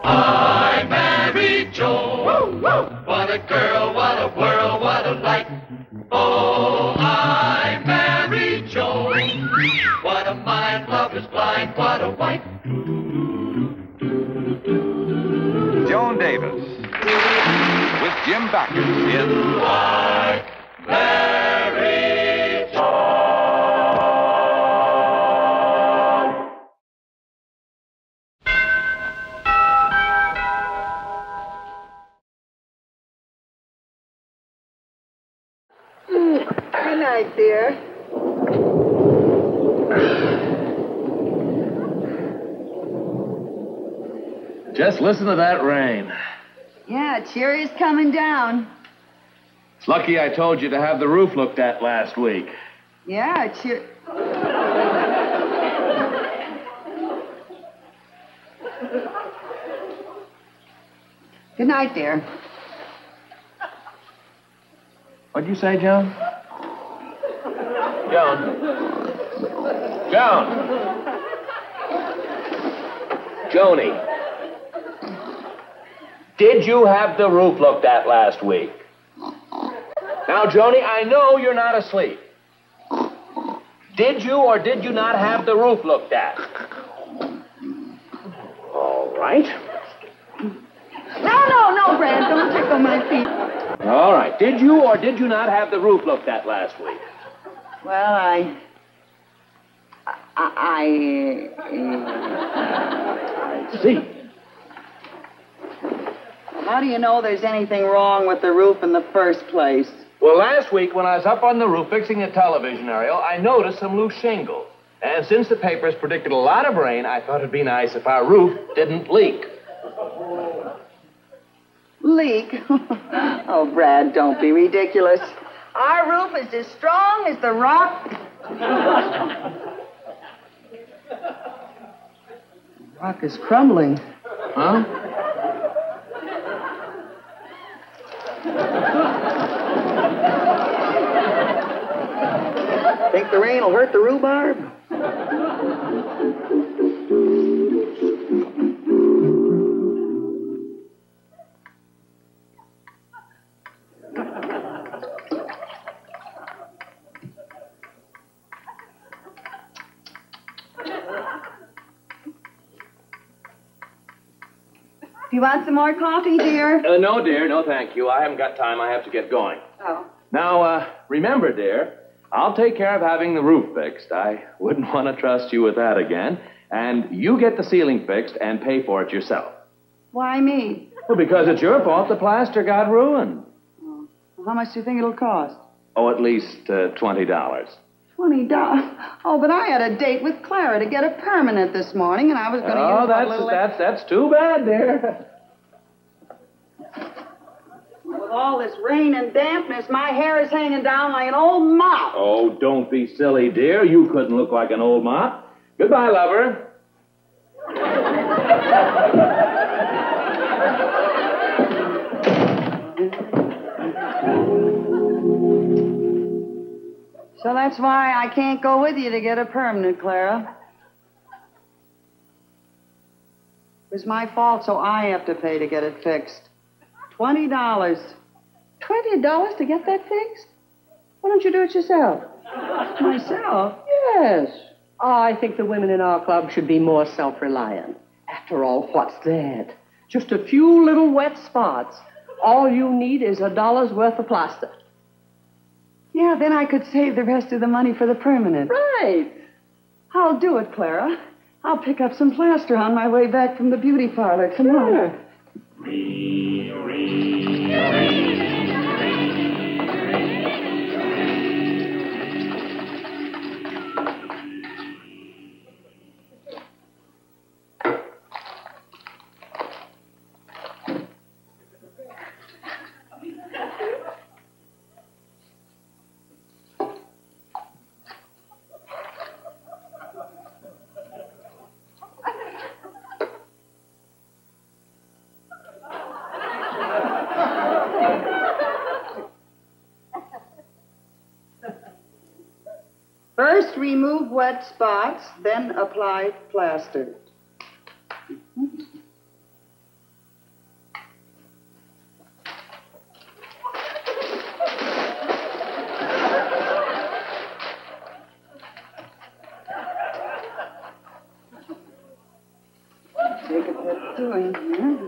I married Joan. What a girl, what a world, what a life. Oh, I married Joan. What a mind, love is blind, what a wife. Joan Davis with Jim Backus in I married Joan. Good night, dear. Just listen to that rain. Yeah, it sure is coming down. It's lucky I told you to have the roof looked at last week. Yeah, it sure... Good night, dear. What'd you say, Joan? Joan. Joan. Joni. Did you have the roof looked at last week? Now, Joni, I know you're not asleep. Did you or did you not have the roof looked at? All right. No, Brad, don't tickle my feet. All right. Did you or did you not have the roof looked at last week? Well, I see. How do you know there's anything wrong with the roof in the first place? Well, last week when I was up on the roof fixing a television aerial, I noticed some loose shingles. And since the papers predicted a lot of rain, I thought it'd be nice if our roof didn't leak. Leak? Oh, Brad, don't be ridiculous. Our roof is as strong as the rock. Rock is crumbling. Huh? Think the rain will hurt the rhubarb? Do you want some more coffee, dear? No, dear. No, thank you. I haven't got time. I have to get going. Oh. Now, remember, dear, I'll take care of having the roof fixed. I wouldn't want to trust you with that again. And you get the ceiling fixed and pay for it yourself. Why me? Well, because it's your fault the plaster got ruined. Oh. Well, how much do you think it'll cost? Oh, at least $20. $20? Oh, but I had a date with Clara to get a permanent this morning, and I was going to use that's too bad, dear. With all this rain and dampness, my hair is hanging down like an old mop. Oh, don't be silly, dear. You couldn't look like an old mop. Goodbye, lover. So that's why I can't go with you to get a permanent, Clara. It was my fault, so I have to pay to get it fixed. $20. $20 to get that fixed? Why don't you do it yourself? Myself? Yes. I think the women in our club should be more self-reliant. After all, what's that? Just a few little wet spots. All you need is $1's worth of plaster. Yeah, then I could save the rest of the money for the permanent. Right. I'll do it, Clara. I'll pick up some plaster on my way back from the beauty parlor. Come on. First, remove wet spots, then apply plaster. take a bit doing here.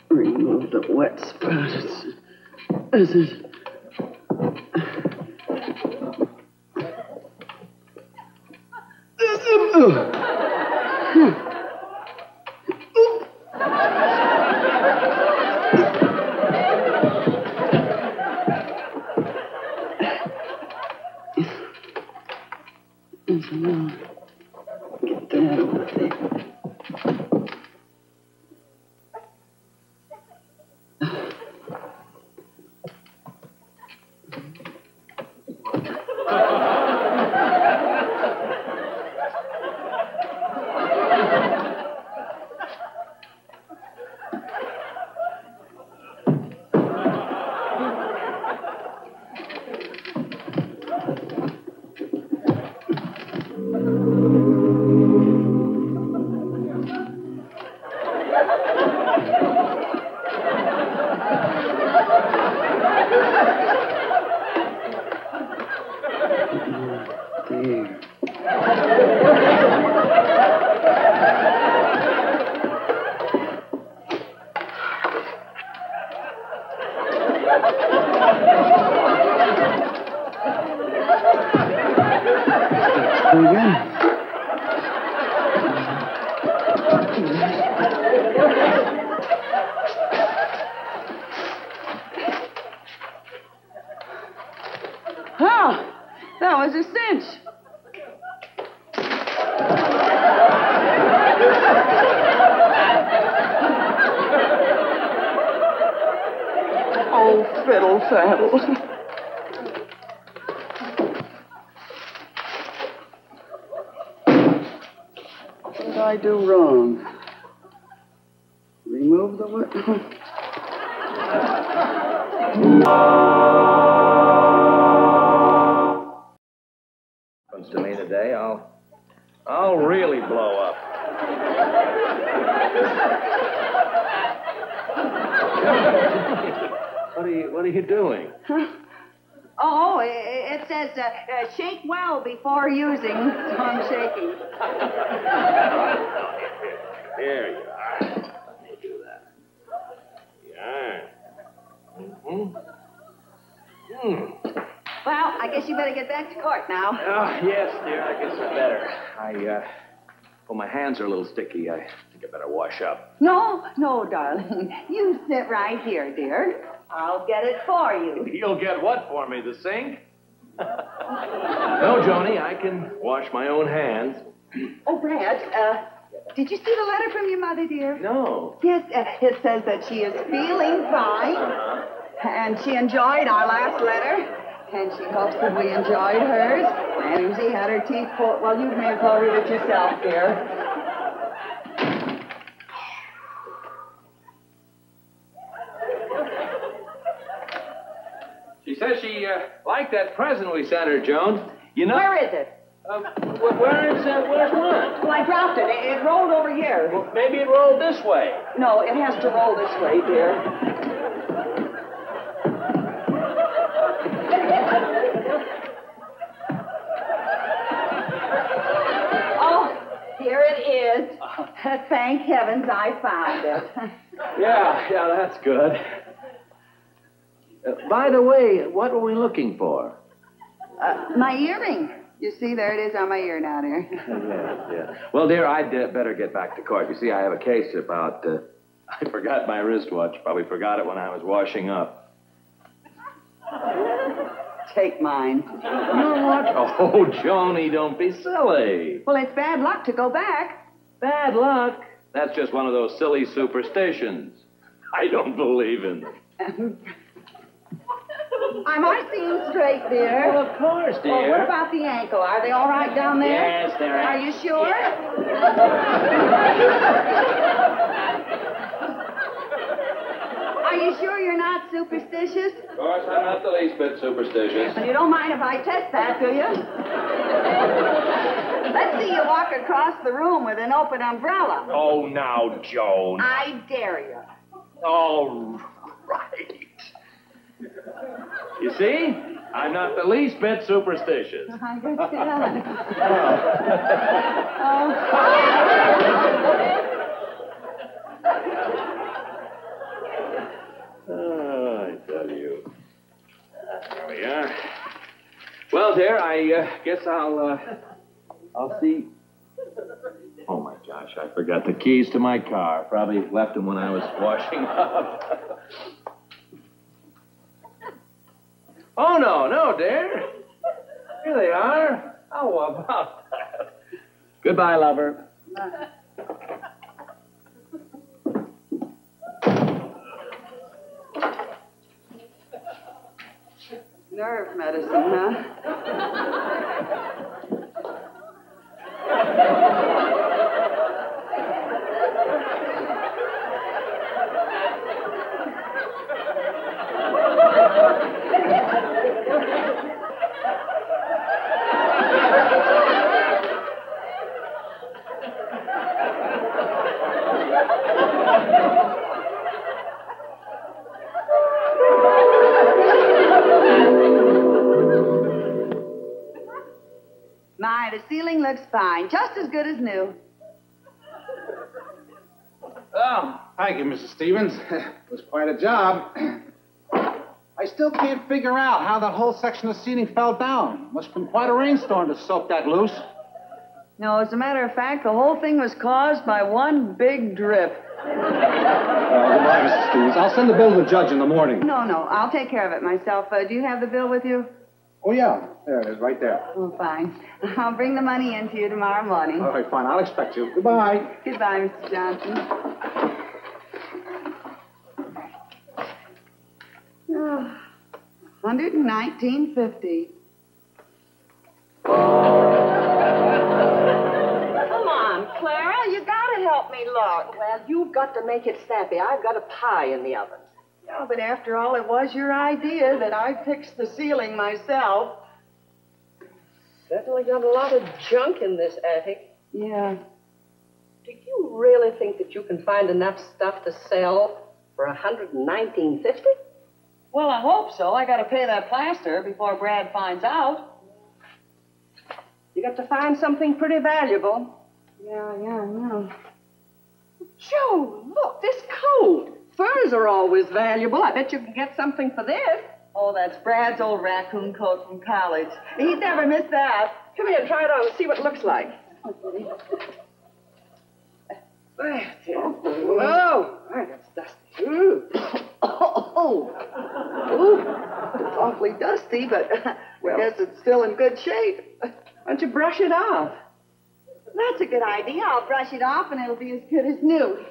Remove the wet spots. This is... Get that over there. Oh, that was a cinch. Oh, fiddle faddle. What did I do wrong? Remove the wet... Comes to me today, I'll really blow up. What are you doing? Huh? Oh, it says shake well before using, so I'm shaking. Here you are. Let me do that. Yeah. Well, I guess you better get back to court now. Oh, yes, dear, I guess I better. Well, my hands are a little sticky. I think I better wash up. No, darling. You sit right here, dear. I'll get it for you. You'll get what for me, the sink? No, Joni, I can wash my own hands. Oh, Brad, did you see the letter from your mother, dear? No. Yes, it says that she is feeling fine, and she enjoyed our last letter, and she hopes that we enjoyed hers, and she had her teeth pulled. Well, you may as well read it yourself, dear. She says she liked that present we sent her, Joan. You know... Where is it? Where's what? Well, I dropped it. It rolled over here. Well, maybe it rolled this way. No, it has to roll this way, dear. Oh, here it is. Thank heavens I found it. Yeah, that's good. By the way, what were we looking for? My earring. You see, there it is on my ear now, dear. Yeah. Well, dear, I'd better get back to court. You see, I have a case about... I forgot my wristwatch. Probably forgot it when I was washing up. Take mine. Your watch? Oh, Joni, don't be silly. Well, it's bad luck to go back. Bad luck? That's just one of those silly superstitions. I don't believe in them. Am I seeing straight, dear? Well, of course, dear. Well, what about the ankle? Are they all right down there? Yes, they're... Are you sure? Are you sure you're not superstitious? Of course, I'm not the least bit superstitious. Well, you don't mind if I test that, do you? Let's see you walk across the room with an open umbrella. Oh, now, Joan. I dare you. All right. You see? I'm not the least bit superstitious. I guess you are. Oh, I tell you. There we are. Well, dear, I guess I'll see. Oh, my gosh, I forgot the keys to my car. Probably left them when I was washing up. Oh, no, dear. Here they are. How about that? Goodbye, lover. Nerve medicine, huh? My, the ceiling looks fine. Just as good as new. Oh, thank you, Mrs. Stevens. It was quite a job. I still can't figure out how that whole section of ceiling fell down. Must have been quite a rainstorm to soak that loose. No, as a matter of fact, the whole thing was caused by one big drip. Goodbye, Mrs. Stevens. I'll send the bill to the judge in the morning. No, I'll take care of it myself. Do you have the bill with you? Oh, yeah. There it is, right there. Oh, fine. I'll bring the money in to you tomorrow morning. All right, fine. I'll expect you. Goodbye. Goodbye, Mr. Johnson. Oh, $119.50. Come on, Clara, you gotta help me look. Well, you've got to make it snappy. I've got a pie in the oven. Yeah, but after all, it was your idea that I fixed the ceiling myself. Certainly got a lot of junk in this attic. Yeah. Do you really think that you can find enough stuff to sell for $119.50? Well, I hope so. I got to pay that plaster before Brad finds out. You got to find something pretty valuable. Yeah, I know. Joe, look, this coat. Furs are always valuable. I bet you can get something for this. Oh, that's Brad's old raccoon coat from college. He'd never miss that. Come here, try it on and see what it looks like. Whoa! That's dusty. Ooh. Ooh, it's awfully dusty, but I guess it's still in good shape. Why don't you brush it off? That's a good idea. I'll brush it off, and it'll be as good as new.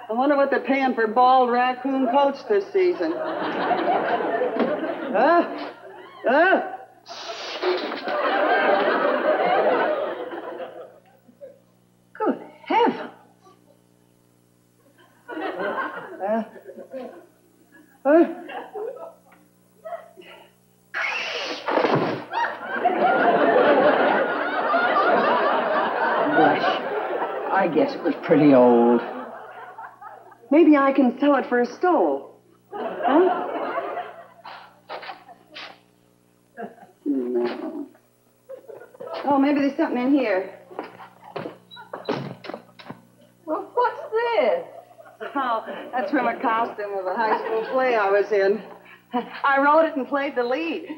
I wonder what they're paying for bald raccoon coats this season. Good heavens. I guess it was pretty old. Maybe I can sell it for a stove. Huh? No. Oh, maybe there's something in here. Well, what's this? Oh, that's from a costume of a high school play I was in. I wrote it and played the lead.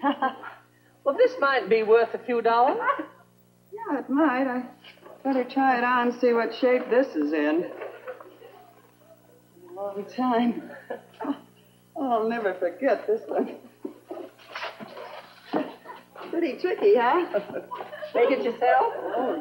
Well, this might be worth a few dollars. Yeah, it might. I better try it on and see what shape this is in. A long time. Oh, I'll never forget this one. Pretty tricky, huh? Make it yourself? Oh,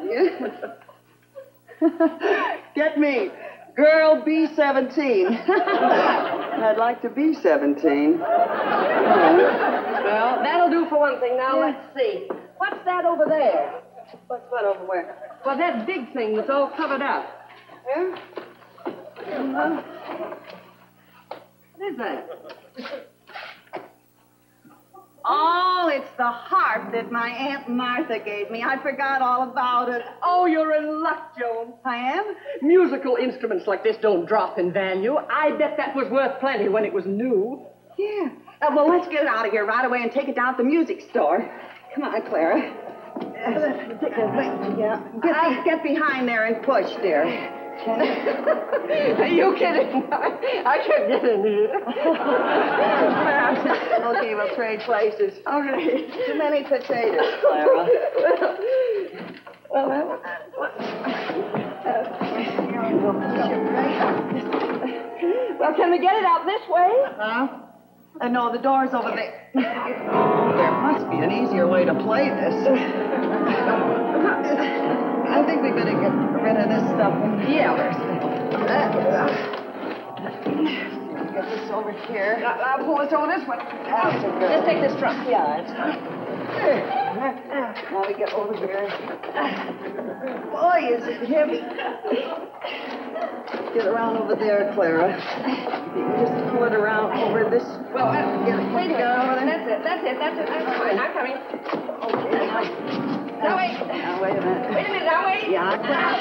yeah. Get me. Girl B-17. I'd like to be 17. Well, that'll do for one thing. Now, let's see. What's that over there? What's what over where? Well, that big thing that's all covered up. Where? What is that? Oh, it's the harp that my Aunt Martha gave me. I forgot all about it. Oh, you're in luck, Joan. I am? Musical instruments like this don't drop in value. I bet that was worth plenty when it was new. Yeah. Well, let's get it out of here right away and take it down to the music store. Come on, Clara. Yeah. Get behind there and push, dear. Are you kidding? I can't get in here. Okay, we'll trade places. Okay. Too many potatoes, Clara. Well, can we get it out this way? Huh? No, the door's over there. There must be an easier way to play this. I think we better get rid of this stuff in here. Get this over here. I'll pull this over this way. That's good. Just take this truck. Yeah, it's fine. Now we get over here. Boy, is it heavy. Get around over there, Clara. You can just pull it around over this. Well, get it. wait a minute. Over there. That's it. I'm coming. Okay. Now, wait. Now, wait a minute. Wait a minute, now wait. Yeah, Clara.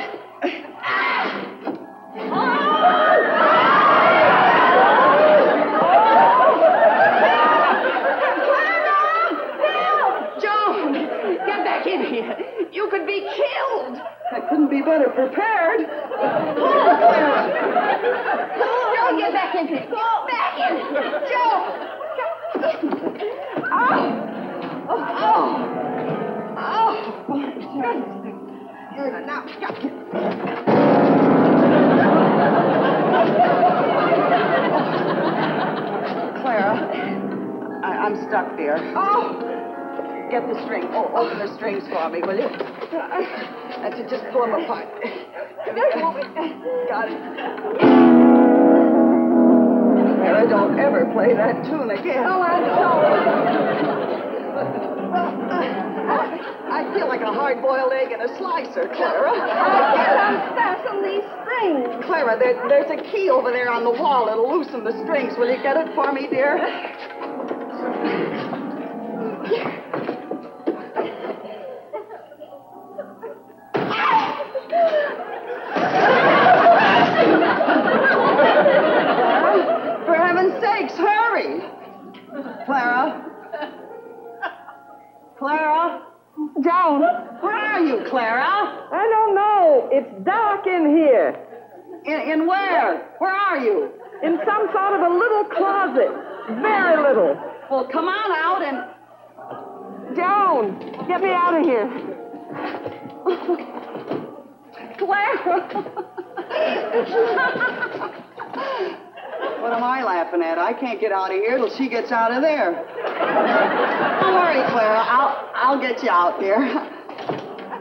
Joan, get back in here. You could be killed. I couldn't be better prepared. Joan, get back in here. Go back in. Joan. Now, Clara, I'm stuck there. Oh. Get the string. Open the strings for me, will you? That's it. Just pull them apart. Got it. Clara, don't ever play that tune again. Oh, I'm sorry. I feel like a hard-boiled egg in a slicer, Clara. I can't unfasten these strings. Clara, there's a key over there on the wall that'll loosen the strings. Will you get it for me, dear? For heaven's sakes, hurry! Clara? Clara? Joan. Where are you, Clara? I don't know. It's dark in here. In where? Where are you? In some sort of a little closet. Very little. Well, come on out and... Joan, get me out of here. Clara! What am I laughing at? I can't get out of here till she gets out of there. Don't worry, Clara. I'll get you out there.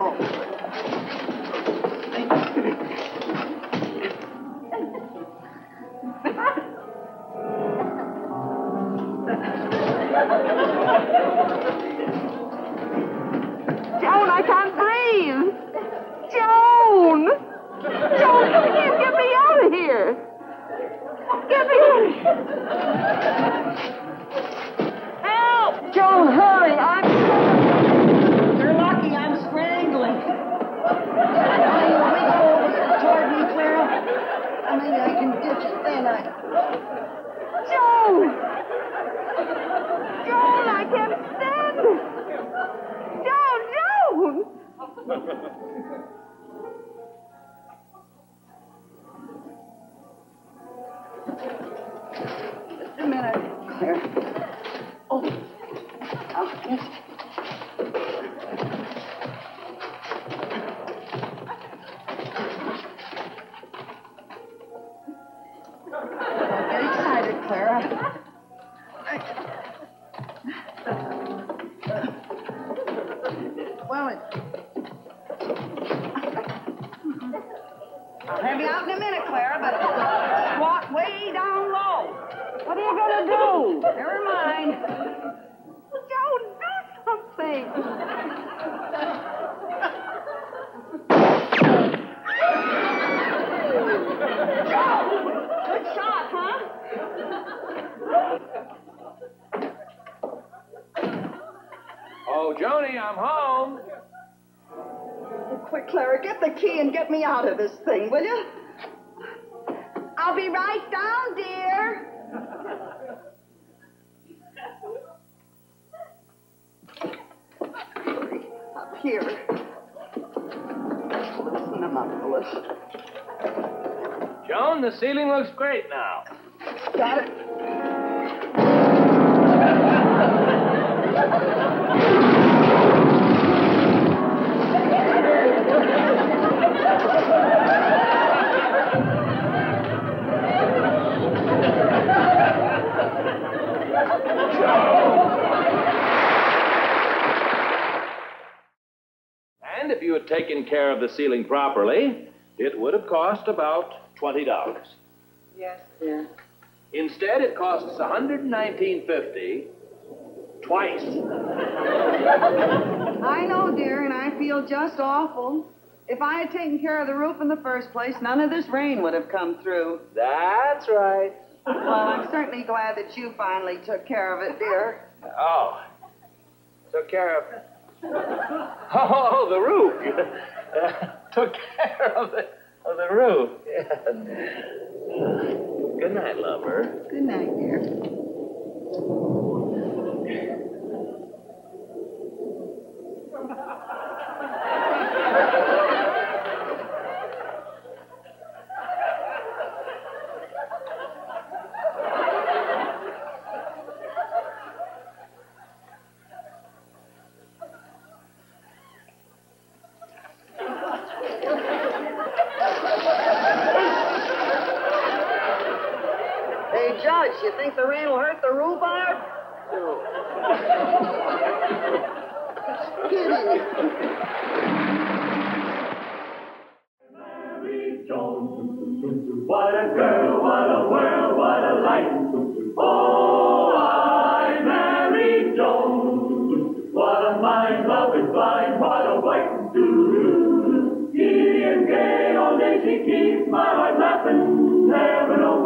Oh. Joan, I can't breathe. Joan! Joan, come here. Get me out of here. Get me out of here. Help! Joan, hurry. You're lucky I'm strangling. Will you wiggle over toward me, Clara? Maybe I can get you then. Joan! Joan, I can't stand it. Joan! Just a minute, Clara. Oh. Yes. Don't get excited, Clara. Well, I'll have you out in a minute, Clara, but squat way down low. What are you going to do? Never mind. Joan, do something. Joan! quick, Clara. Get the key and get me out of this thing, will you? I'll be right down, dear. Up here. Listen, I'm up, Willis. Joan, the ceiling looks great now. Got it. And if you had taken care of the ceiling properly, it would have cost about $20. Yes, dear. Instead, it costs $119.50 twice. I know, dear, and I feel just awful. If I had taken care of the roof in the first place, none of this rain would have come through. That's right. Well, I'm certainly glad that you finally took care of it, dear. Oh, took care of... Oh, the roof. Took care of the roof. Yeah. Good night, lover. Good night, dear. Hey, Judge, you think the rain will hurt the rhubarb? No. Kidding. Mary Joan, what a girl, what a world, what a life. Oh, I married Joan. What a mind, love is blind, what a wife to do. Giddy and gay all day she keeps my heart laughing, never knows